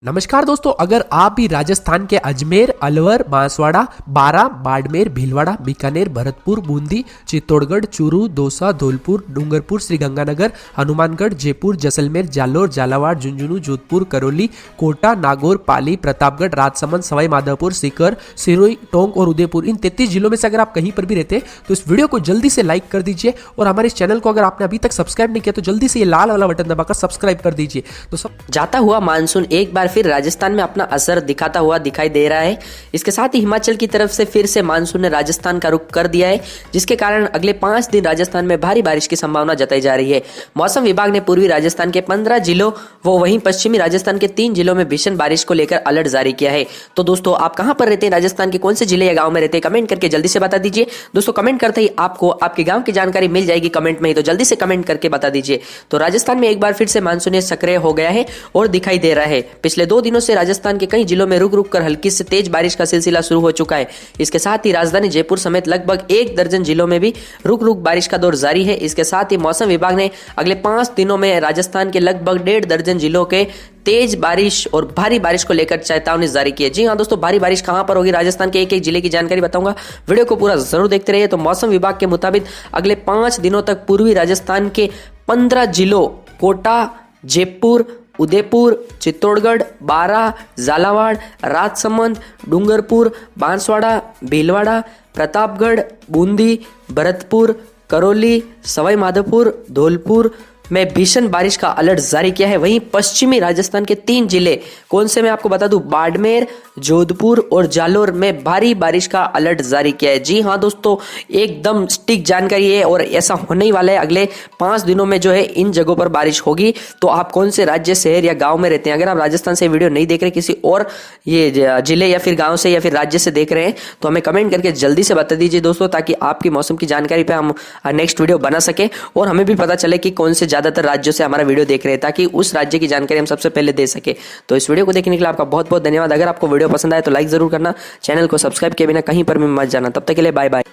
नमस्कार दोस्तों, अगर आप भी राजस्थान के अजमेर, अलवर, बांसवाड़ा, बारां, बाड़मेर, भीलवाड़ा, बीकानेर, भरतपुर, बूंदी, चित्तौड़गढ़, चूरू, दौसा, धौलपुर, डूंगरपुर, श्रीगंगानगर, हनुमानगढ़, जयपुर, जैसलमेर, जालोर, झालावाड़, झुंझुनू, जोधपुर, करौली, कोटा, नागौर, पाली, प्रतापगढ़, राजसमंद, सवाई माधोपुर, सीकर, सिरोही, टोंक और उदयपुर, इन 33 जिलों में से अगर आप कहीं पर भी रहते हैं तो इस वीडियो को जल्दी से लाइक कर दीजिए और हमारे इस चैनल को अगर आपने अभी तक सब्सक्राइब नहीं किया तो जल्दी से ये लाल वाला बटन दबाकर सब्सक्राइब कर दीजिए। तो सब जाता हुआ मानसून एक बार फिर राजस्थान में अपना असर दिखाता हुआ दिखाई दे रहा है। इसके साथ ही हिमाचल की तरफ से फिर से मानसून ने राजस्थान का रुख कर दिया है, जिसके कारण अगले 5 दिन राजस्थान में भारी बारिश की संभावना जताई जा रही है। मौसम विभाग ने पूर्वी राजस्थान के 15 जिलों व वहीं पश्चिमी राजस्थान के 3 जिलों में भीषण बारिश को लेकर अलर्ट जारी किया है। तो दोस्तों, आप कहां पर रहते हैं, राजस्थान के कौन से जिले या गांव में रहते हैं, कमेंट करके जल्दी से बता दीजिए। दोस्तों, कमेंट करते ही आपको आपके गांव की जानकारी मिल जाएगी कमेंट में ही, तो जल्दी से कमेंट करके बता दीजिए। तो राजस्थान में एक बार फिर से मानसून सक्रिय हो गया है और दिखाई दे रहा है। पिछले 2 दिनों से राजस्थान के कई जिलों में रुक रुक कर हल्की से तेज बारिश का सिलसिला शुरू हो चुका है। इसके साथ ही राजधानी जयपुर समेत लगभग 1 दर्जन जिलों में भी रुक रुक बारिश का दौर जारी है। इसके साथ ही मौसम विभाग ने अगले 5 दिनों में राजस्थान के लगभग 1.5 दर्जन जिलों के तेज बारिश और भारी बारिश को लेकर चेतावनी जारी की है। जी हां दोस्तों, भारी बारिश कहां पर होगी, राजस्थान के एक एक जिले की जानकारी बताऊंगा। वीडियो को पूरा जरूर देखते रहिए। तो मौसम विभाग के मुताबिक अगले 5 दिनों तक पूर्वी राजस्थान के 15 जिलों कोटा, जयपुर, उदयपुर, चित्तौड़गढ़, बारां, झालावाड़, राजसमंद, डूंगरपुर, बांसवाड़ा, भीलवाड़ा, प्रतापगढ़, बूंदी, भरतपुर, करौली, सवाई माधोपुर, धौलपुर में भीषण बारिश का अलर्ट जारी किया है। वहीं पश्चिमी राजस्थान के 3 जिले कौन से मैं आपको बता दूं, बाड़मेर, जोधपुर और जालोर में भारी बारिश का अलर्ट जारी किया है। जी हां दोस्तों, एकदम सटीक जानकारी है और ऐसा होने ही वाला है। अगले 5 दिनों में जो है इन जगहों पर बारिश होगी। तो आप कौन से राज्य, शहर या गांव में रहते हैं, अगर आप राजस्थान से वीडियो नहीं देख रहे, किसी और ये जिले या फिर गाँव से या फिर राज्य से देख रहे हैं, तो हमें कमेंट करके जल्दी से बता दीजिए दोस्तों, ताकि आपकी मौसम की जानकारी पर हम नेक्स्ट वीडियो बना सके और हमें भी पता चले कि कौन से ज्यादातर राज्यों से हमारा वीडियो देख रहे हैं, ताकि उस राज्य की जानकारी हम सबसे पहले दे सके। तो इस वीडियो को देखने के लिए आपका बहुत बहुत धन्यवाद। अगर आपको वीडियो पसंद आए तो लाइक जरूर करना, चैनल को सब्सक्राइब किए बिना कहीं पर भी मत जाना। तब तक के लिए बाय बाय।